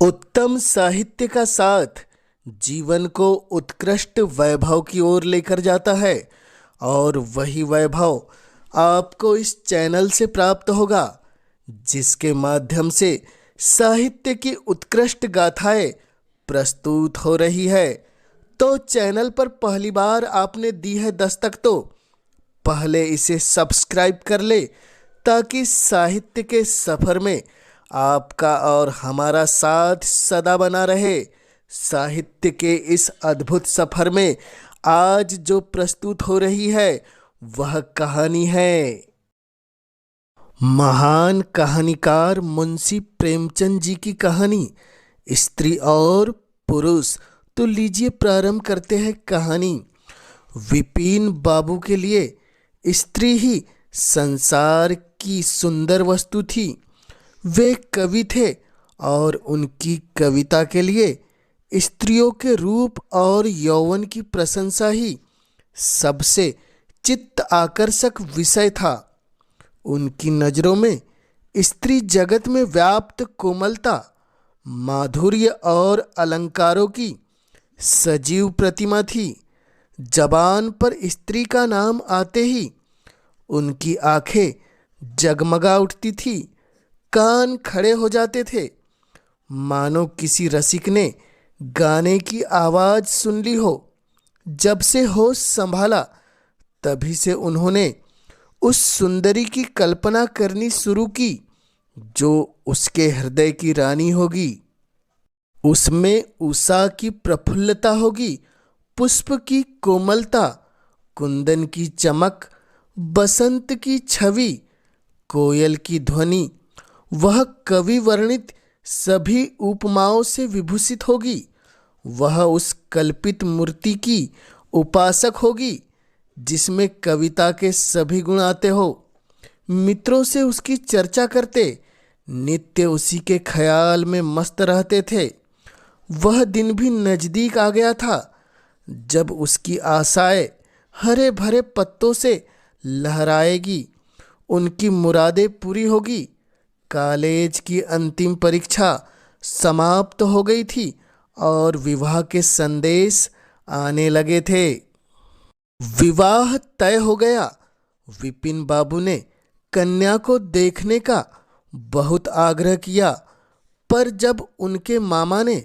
उत्तम साहित्य का साथ जीवन को उत्कृष्ट वैभव की ओर लेकर जाता है और वही वैभव आपको इस चैनल से प्राप्त होगा, जिसके माध्यम से साहित्य की उत्कृष्ट गाथाएं प्रस्तुत हो रही है। तो चैनल पर पहली बार आपने दी है दस्तक तो पहले इसे सब्सक्राइब कर ले, ताकि साहित्य के सफ़र में आपका और हमारा साथ सदा बना रहे। साहित्य के इस अद्भुत सफ़र में आज जो प्रस्तुत हो रही है वह कहानी है महान कहानीकार मुंशी प्रेमचंद जी की कहानी स्त्री और पुरुष। तो लीजिए प्रारंभ करते हैं कहानी। विपिन बाबू के लिए स्त्री ही संसार की सुंदर वस्तु थी। वे कवि थे और उनकी कविता के लिए स्त्रियों के रूप और यौवन की प्रशंसा ही सबसे चित्त आकर्षक विषय था। उनकी नज़रों में स्त्री जगत में व्याप्त कोमलता, माधुर्य और अलंकारों की सजीव प्रतिमा थी। जबान पर स्त्री का नाम आते ही उनकी आंखें जगमगा उठती थी, कान खड़े हो जाते थे, मानो किसी रसिक ने गाने की आवाज़ सुन ली हो। जब से होश संभाला तभी से उन्होंने उस सुंदरी की कल्पना करनी शुरू की जो उसके हृदय की रानी होगी। उसमें उषा की प्रफुल्लता होगी, पुष्प की कोमलता, कुंदन की चमक, बसंत की छवि, कोयल की ध्वनि। वह कवि वर्णित सभी उपमाओं से विभूषित होगी। वह उस कल्पित मूर्ति की उपासक होगी जिसमें कविता के सभी गुण आते हो। मित्रों से उसकी चर्चा करते, नित्य उसी के ख्याल में मस्त रहते थे। वह दिन भी नज़दीक आ गया था जब उसकी आशाएं हरे भरे पत्तों से लहराएगी। उनकी मुरादें पूरी होगी। कॉलेज की अंतिम परीक्षा समाप्त हो गई थी और विवाह के संदेश आने लगे थे। विवाह तय हो गया। विपिन बाबू ने कन्या को देखने का बहुत आग्रह किया, पर जब उनके मामा ने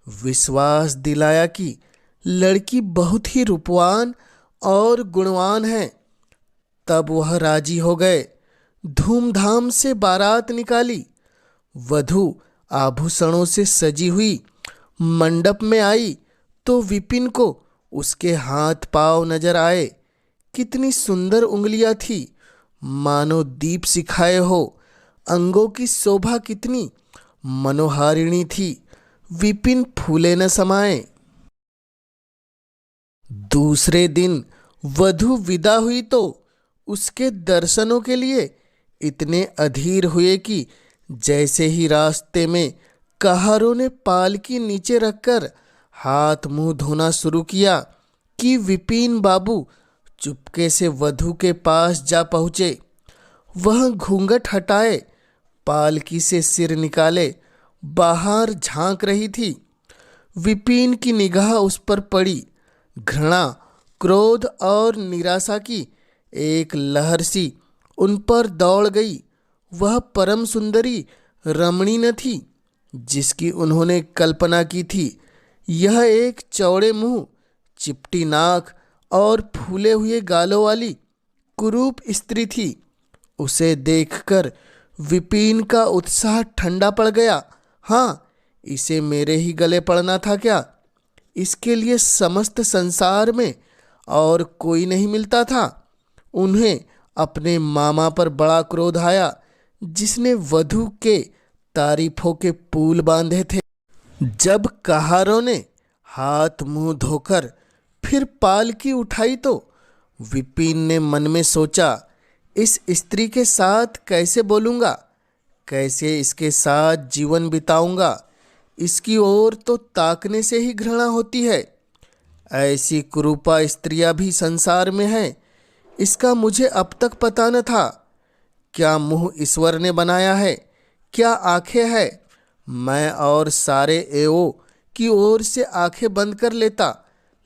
विश्वास दिलाया कि लड़की बहुत ही रूपवान और गुणवान है, तब वह राजी हो गए। धूमधाम से बारात निकाली। वधू आभूषणों से सजी हुई मंडप में आई तो विपिन को उसके हाथ पांव नजर आए। कितनी सुंदर उंगलियां थी, मानो दीप सिखाए हो। अंगों की शोभा कितनी मनोहारिणी थी, विपिन फूले न समाए। दूसरे दिन वधू विदा हुई तो उसके दर्शनों के लिए इतने अधीर हुए कि जैसे ही रास्ते में कहारों ने पालकी नीचे रखकर हाथ मुंह धोना शुरू किया कि विपिन बाबू चुपके से वधू के पास जा पहुँचे। वह घूंघट हटाए, पालकी से सिर निकाले बाहर झांक रही थी। विपिन की निगाह उस पर पड़ी। घृणा, क्रोध और निराशा की एक लहर सी उन पर दौड़ गई। वह परम सुंदरी रमणी न थी जिसकी उन्होंने कल्पना की थी। यह एक चौड़े मुंह, चिपटी नाक और फूले हुए गालों वाली कुरूप स्त्री थी। उसे देखकर विपिन का उत्साह ठंडा पड़ गया। हाँ, इसे मेरे ही गले पड़ना था क्या? इसके लिए समस्त संसार में और कोई नहीं मिलता था। उन्हें अपने मामा पर बड़ा क्रोध आया, जिसने वधू के तारीफों के पुल बांधे थे। जब कहारों ने हाथ मुंह धोकर फिर पालकी उठाई तो विपिन ने मन में सोचा, इस स्त्री के साथ कैसे बोलूँगा, कैसे इसके साथ जीवन बिताऊंगा। इसकी ओर तो ताकने से ही घृणा होती है। ऐसी कुरूपा स्त्रियां भी संसार में हैं, इसका मुझे अब तक पता न था। क्या मुंह ईश्वर ने बनाया है, क्या आंखें हैं, मैं और सारे एओ की ओर से आंखें बंद कर लेता,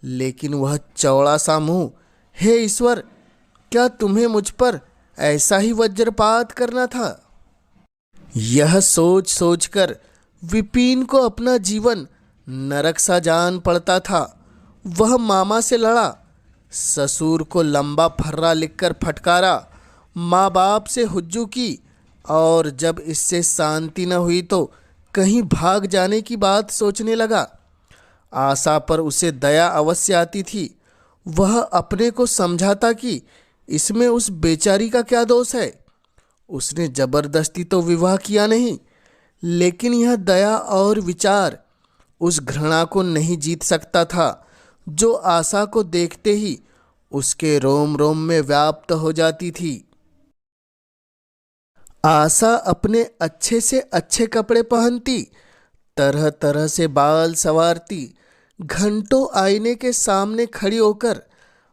लेकिन वह चौड़ा सा मुंह, हे ईश्वर, क्या तुम्हें मुझ पर ऐसा ही वज्रपात करना था? यह सोच सोचकर विपिन को अपना जीवन नरक सा जान पड़ता था। वह मामा से लड़ा, ससुर को लंबा फर्रा लिखकर फटकारा, माँ बाप से हुज्जू की, और जब इससे शांति न हुई तो कहीं भाग जाने की बात सोचने लगा। आशा पर उसे दया अवश्य आती थी। वह अपने को समझाता कि इसमें उस बेचारी का क्या दोष है। उसने जबरदस्ती तो विवाह किया नहीं, लेकिन यह दया और विचार उस घृणा को नहीं जीत सकता था जो आशा को देखते ही उसके रोम रोम में व्याप्त हो जाती थी। आशा अपने अच्छे से अच्छे कपड़े पहनती, तरह तरह से बाल संवारती, घंटों आईने के सामने खड़ी होकर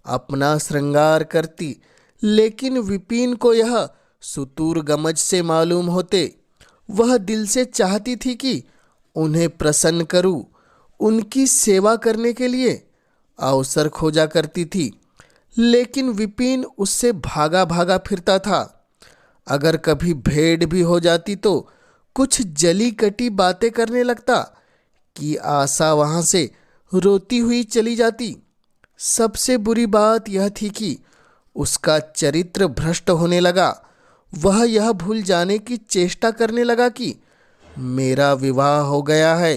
अपना श्रृंगार करती, लेकिन विपिन को यह सुतूर गमज से मालूम होते। वह दिल से चाहती थी कि उन्हें प्रसन्न करूं, उनकी सेवा करने के लिए अवसर खोजा करती थी, लेकिन विपिन उससे भागा भागा फिरता था। अगर कभी भेंट भी हो जाती तो कुछ जली कटी बातें करने लगता कि आशा वहां से रोती हुई चली जाती। सबसे बुरी बात यह थी कि उसका चरित्र भ्रष्ट होने लगा। वह यह भूल जाने की चेष्टा करने लगा कि मेरा विवाह हो गया है।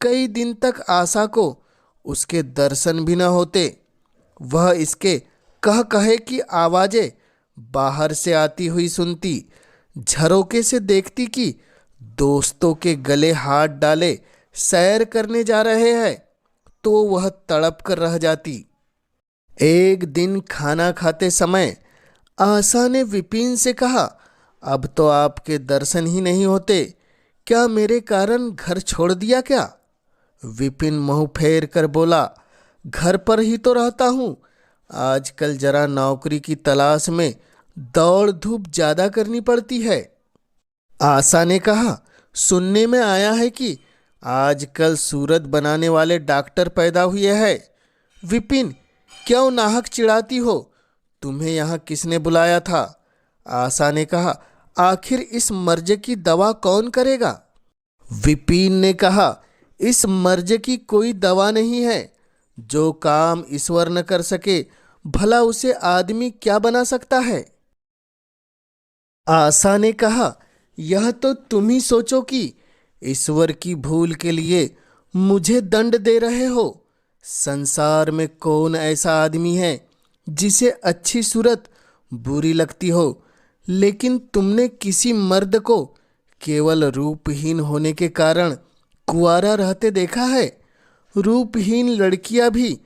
कई दिन तक आशा को उसके दर्शन भी न होते। वह इसके कह कहे की आवाज़ें बाहर से आती हुई सुनती, झरोके से देखती कि दोस्तों के गले हाथ डाले सैर करने जा रहे हैं, तो वह तड़प कर रह जाती। एक दिन खाना खाते समय आशा ने विपिन से कहा, अब तो आपके दर्शन ही नहीं होते, क्या मेरे कारण घर छोड़ दिया क्या? विपिन मुंह फेर कर बोला, घर पर ही तो रहता हूँ। आजकल जरा नौकरी की तलाश में दौड़ धूप ज़्यादा करनी पड़ती है। आशा ने कहा, सुनने में आया है कि आजकल सूरत बनाने वाले डॉक्टर पैदा हुए हैं। विपिन, क्यों नाहक चिढ़ाती हो? तुम्हें यहाँ किसने बुलाया था? आशा ने कहा, आखिर इस मर्ज की दवा कौन करेगा? विपिन ने कहा, इस मर्ज की कोई दवा नहीं है। जो काम ईश्वर न कर सके, भला उसे आदमी क्या बना सकता है? आशा ने कहा, यह तो तुम ही सोचो कि ईश्वर की भूल के लिए मुझे दंड दे रहे हो। संसार में कौन ऐसा आदमी है जिसे अच्छी सूरत बुरी लगती हो, लेकिन तुमने किसी मर्द को केवल रूपहीन होने के कारण कुंवारा रहते देखा है? रूपहीन लड़कियां भी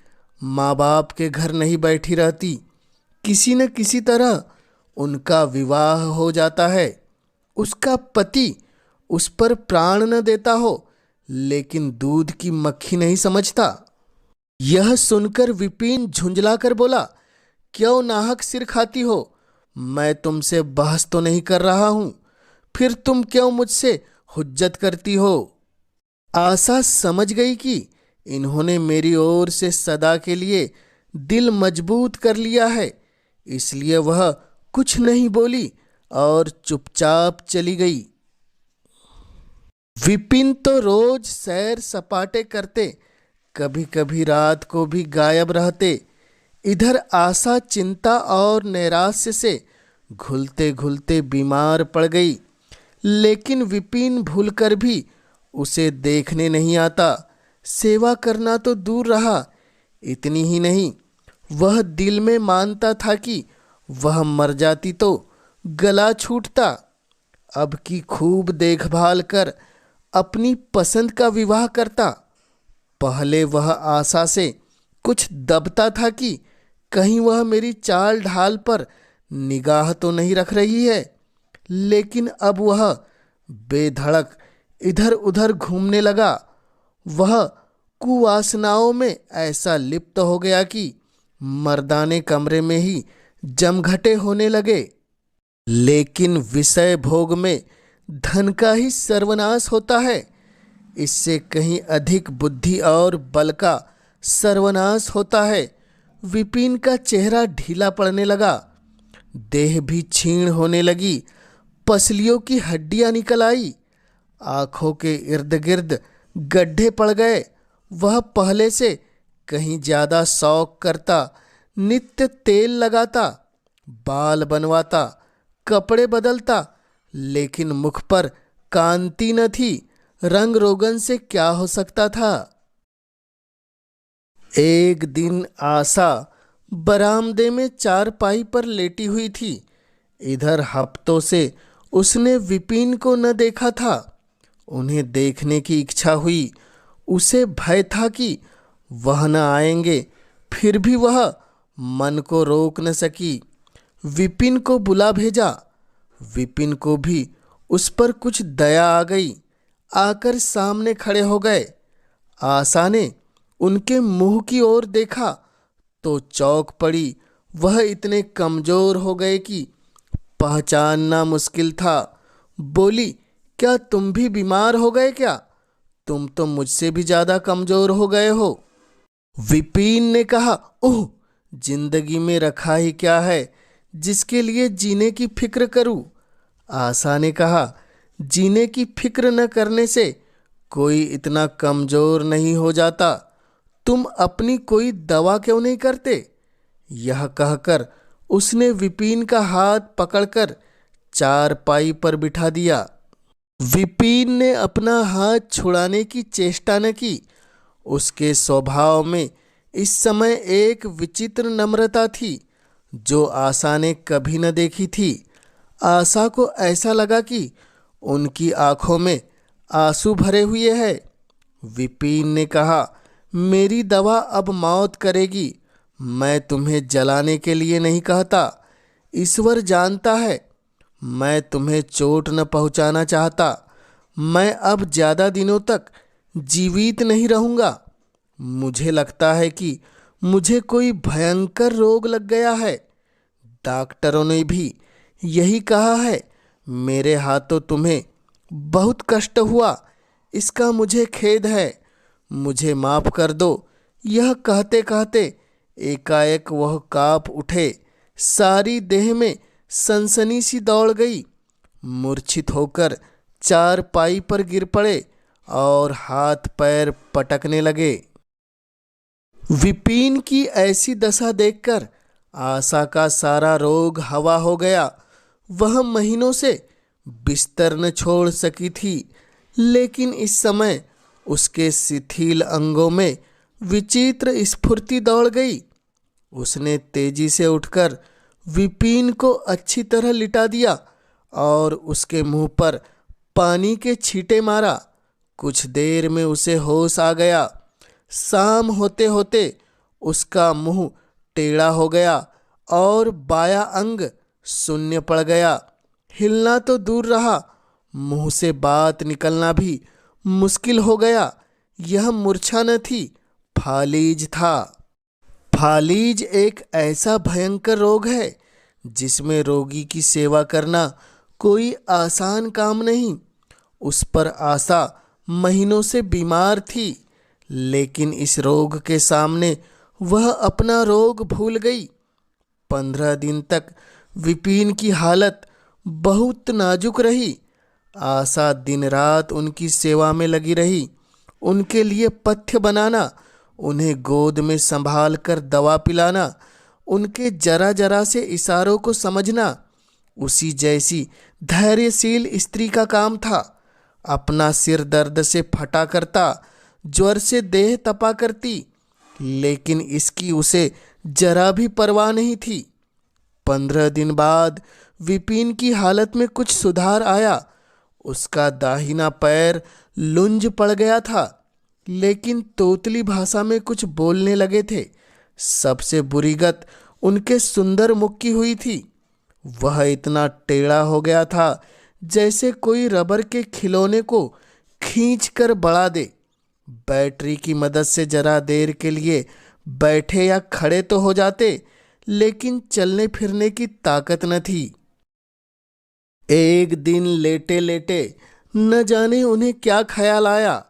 माँ बाप के घर नहीं बैठी रहती, किसी न किसी तरह उनका विवाह हो जाता है। उसका पति उस पर प्राण न देता हो, लेकिन दूध की मक्खी नहीं समझता। यह सुनकर विपिन झुंझला कर बोला, क्यों नाहक सिर खाती हो? मैं तुमसे बहस तो नहीं कर रहा हूं, फिर तुम क्यों मुझसे हुज्जत करती हो? आशा समझ गई कि इन्होंने मेरी ओर से सदा के लिए दिल मजबूत कर लिया है, इसलिए वह कुछ नहीं बोली और चुपचाप चली गई। विपिन तो रोज सैर सपाटे करते, कभी कभी रात को भी गायब रहते। इधर आशा चिंता और नैराश्य से घुलते घुलते बीमार पड़ गई, लेकिन विपिन भूलकर भी उसे देखने नहीं आता। सेवा करना तो दूर रहा, इतनी ही नहीं, वह दिल में मानता था कि वह मर जाती तो गला छूटता। अब की खूब देखभाल कर अपनी पसंद का विवाह करता। पहले वह आशा से कुछ दबता था कि कहीं वह मेरी चाल ढाल पर निगाह तो नहीं रख रही है, लेकिन अब वह बेधड़क इधर उधर घूमने लगा। वह कुवासनाओं में ऐसा लिप्त हो गया कि मर्दाने कमरे में ही जमघटे होने लगे। लेकिन विषय भोग में धन का ही सर्वनाश होता है, इससे कहीं अधिक बुद्धि और बल का सर्वनाश होता है। विपिन का चेहरा ढीला पड़ने लगा, देह भी क्षीण होने लगी, पसलियों की हड्डियां निकल आई, आंखों के इर्द गिर्द गड्ढे पड़ गए। वह पहले से कहीं ज्यादा शौक करता, नित्य तेल लगाता, बाल बनवाता, कपड़े बदलता, लेकिन मुख पर कांति न थी। रंग रोगन से क्या हो सकता था। एक दिन आशा बरामदे में चारपाई पर लेटी हुई थी। इधर हफ्तों से उसने विपिन को न देखा था। उन्हें देखने की इच्छा हुई। उसे भय था कि वह न आएंगे, फिर भी वह मन को रोक न सकी। विपिन को बुला भेजा। विपिन को भी उस पर कुछ दया आ गई। आकर सामने खड़े हो गए। आशा ने उनके मुंह की ओर देखा तो चौंक पड़ी। वह इतने कमजोर हो गए कि पहचानना मुश्किल था। बोली, क्या तुम भी बीमार हो गए क्या? तुम तो मुझसे भी ज्यादा कमजोर हो गए हो। विपिन ने कहा, ओह, जिंदगी में रखा ही क्या है जिसके लिए जीने की फिक्र करूं। आशा ने कहा, जीने की फिक्र न करने से कोई इतना कमजोर नहीं हो जाता। तुम अपनी कोई दवा क्यों नहीं करते? यह कहकर उसने विपिन का हाथ पकड़कर चारपाई पर बिठा दिया। विपिन ने अपना हाथ छुड़ाने की चेष्टा न की। उसके स्वभाव में इस समय एक विचित्र नम्रता थी जो आशा ने कभी न देखी थी। आशा को ऐसा लगा कि उनकी आंखों में आंसू भरे हुए हैं। विपिन ने कहा, मेरी दवा अब मौत करेगी। मैं तुम्हें जलाने के लिए नहीं कहता। ईश्वर जानता है मैं तुम्हें चोट न पहुंचाना चाहता। मैं अब ज्यादा दिनों तक जीवित नहीं रहूंगा। मुझे लगता है कि मुझे कोई भयंकर रोग लग गया है। डॉक्टरों ने भी यही कहा है। मेरे हाथों तुम्हें बहुत कष्ट हुआ, इसका मुझे खेद है। मुझे माफ कर दो। यह कहते कहते एकाएक वह कांप उठे। सारी देह में सनसनी सी दौड़ गई। मूर्छित होकर चारपाई पर गिर पड़े और हाथ पैर पटकने लगे। विपिन की ऐसी दशा देखकर आशा का सारा रोग हवा हो गया। वह महीनों से बिस्तर न छोड़ सकी थी, लेकिन इस समय उसके शिथिल अंगों में विचित्र स्फूर्ति दौड़ गई। उसने तेजी से उठकर विपिन को अच्छी तरह लिटा दिया और उसके मुंह पर पानी के छींटे मारा। कुछ देर में उसे होश आ गया। शाम होते होते उसका मुंह टेढ़ा हो गया और बायां अंग शून्य पड़ गया। हिलना तो दूर रहा, मुंह से बात निकलना भी मुश्किल हो गया। यह मूर्छा न थी, फालीज था। फालीज एक ऐसा भयंकर रोग है जिसमें रोगी की सेवा करना कोई आसान काम नहीं। उस पर आशा महीनों से बीमार थी, लेकिन इस रोग के सामने वह अपना रोग भूल गई। 15 दिन तक विपिन की हालत बहुत नाजुक रही। आशा दिन रात उनकी सेवा में लगी रही। उनके लिए पथ्य बनाना, उन्हें गोद में संभाल कर दवा पिलाना, उनके जरा जरा से इशारों को समझना उसी जैसी धैर्यशील स्त्री का काम था। अपना सिर दर्द से फटा करता, ज्वर से देह तपा करती, लेकिन इसकी उसे जरा भी परवाह नहीं थी। 15 दिन बाद विपिन की हालत में कुछ सुधार आया। उसका दाहिना पैर लुंज पड़ गया था, लेकिन तोतली भाषा में कुछ बोलने लगे थे। सबसे बुरी गत उनके सुंदर मुख की हुई थी। वह इतना टेढ़ा हो गया था जैसे कोई रबर के खिलौने को खींचकर बढ़ा दे। बैटरी की मदद से जरा देर के लिए बैठे या खड़े तो हो जाते, लेकिन चलने फिरने की ताकत न थी। एक दिन लेटे लेटे न जाने उन्हें क्या ख्याल आया,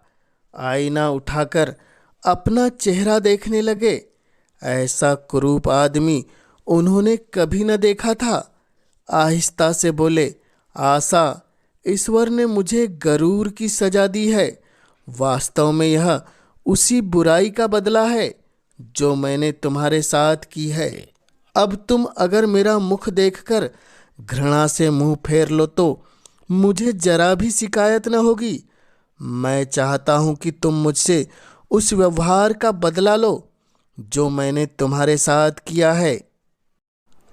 आईना उठाकर अपना चेहरा देखने लगे। ऐसा कुरूप आदमी उन्होंने कभी न देखा था। आहिस्ता से बोले, आशा, ईश्वर ने मुझे गरूर की सजा दी है। वास्तव में यह उसी बुराई का बदला है जो मैंने तुम्हारे साथ की है। अब तुम अगर मेरा मुख देखकर घृणा से मुंह फेर लो तो मुझे जरा भी शिकायत न होगी। मैं चाहता हूं कि तुम मुझसे उस व्यवहार का बदला लो जो मैंने तुम्हारे साथ किया है।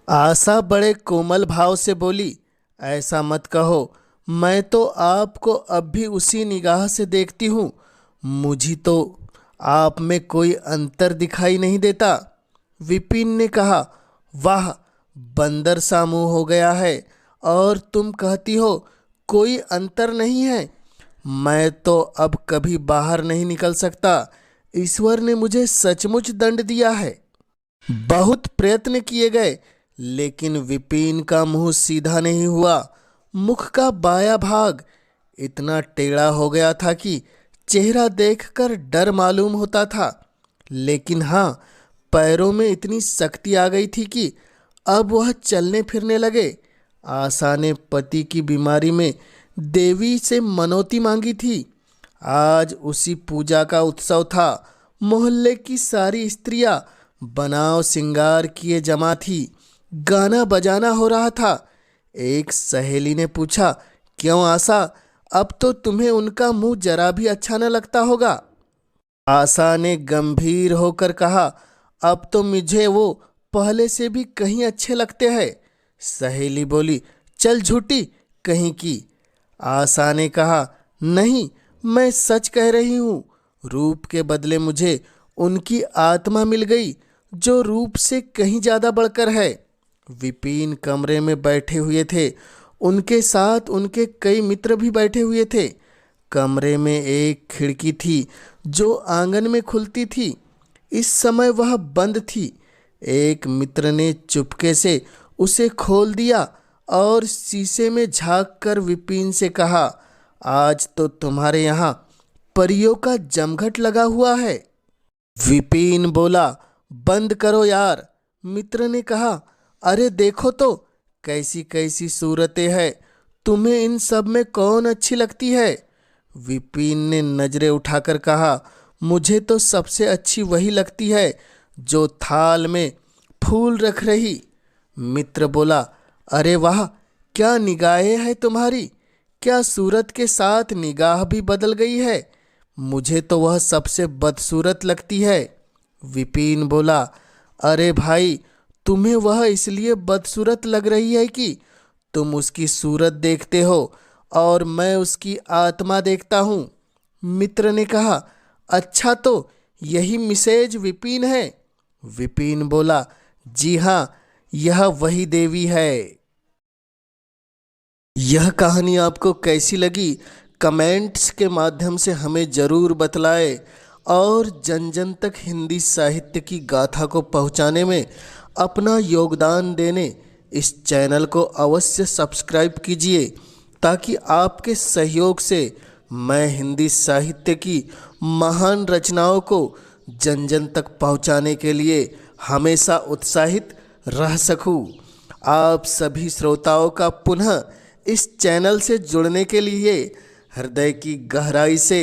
आशा बड़े कोमल भाव से बोली, ऐसा मत कहो, मैं तो आपको अब भी उसी निगाह से देखती हूँ। मुझे तो आप में कोई अंतर दिखाई नहीं देता। विपिन ने कहा, वाह, बंदर सा मुंह हो गया है और तुम कहती हो कोई अंतर नहीं है। मैं तो अब कभी बाहर नहीं निकल सकता। ईश्वर ने मुझे सचमुच दंड दिया है। बहुत प्रयत्न किए गए लेकिन विपिन का मुंह सीधा नहीं हुआ। मुख का बाया भाग इतना टेढ़ा हो गया था कि चेहरा देखकर डर मालूम होता था। लेकिन हाँ, पैरों में इतनी शक्ति आ गई थी कि अब वह चलने फिरने लगे। आशा ने पति की बीमारी में देवी से मनौती मांगी थी। आज उसी पूजा का उत्सव था। मोहल्ले की सारी स्त्रियां बनाव सिंगार किए जमा थी। गाना बजाना हो रहा था। एक सहेली ने पूछा, क्यों आशा, अब तो तुम्हें उनका मुंह जरा भी अच्छा न लगता होगा। आशा ने गंभीर होकर कहा, अब तो मुझे वो पहले से भी कहीं अच्छे लगते हैं। सहेली बोली, चल झूठी कहीं की। आशा ने कहा, नहीं, मैं सच कह रही हूँ। रूप के बदले मुझे उनकी आत्मा मिल गई जो रूप से कहीं ज़्यादा बढ़कर है। विपिन कमरे में बैठे हुए थे। उनके साथ उनके कई मित्र भी बैठे हुए थे। कमरे में एक खिड़की थी जो आंगन में खुलती थी। इस समय वह बंद थी। एक मित्र ने चुपके से उसे खोल दिया और शीशे में झांक कर विपिन से कहा, आज तो तुम्हारे यहाँ परियों का जमघट लगा हुआ है। विपिन बोला, बंद करो यार। मित्र ने कहा, अरे देखो तो कैसी कैसी सूरतें हैं। तुम्हें इन सब में कौन अच्छी लगती है? विपिन ने नजरें उठाकर कहा, मुझे तो सबसे अच्छी वही लगती है जो थाल में फूल रख रही। मित्र बोला, अरे वाह, क्या निगाहें हैं तुम्हारी। क्या सूरत के साथ निगाह भी बदल गई है। मुझे तो वह सबसे बदसूरत लगती है। विपिन बोला, अरे भाई, तुम्हें वह इसलिए बदसूरत लग रही है कि तुम उसकी सूरत देखते हो और मैं उसकी आत्मा देखता हूँ। मित्र ने कहा, अच्छा तो यही मिसेज विपिन है। विपिन बोला, जी हाँ, यह वही देवी है। यह कहानी आपको कैसी लगी कमेंट्स के माध्यम से हमें ज़रूर बतलाएं और जन जन तक हिंदी साहित्य की गाथा को पहुंचाने में अपना योगदान देने इस चैनल को अवश्य सब्सक्राइब कीजिए ताकि आपके सहयोग से मैं हिंदी साहित्य की महान रचनाओं को जन जन तक पहुंचाने के लिए हमेशा उत्साहित रह सकूं। आप सभी श्रोताओं का पुनः इस चैनल से जुड़ने के लिए हृदय की गहराई से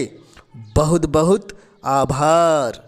बहुत बहुत आभार।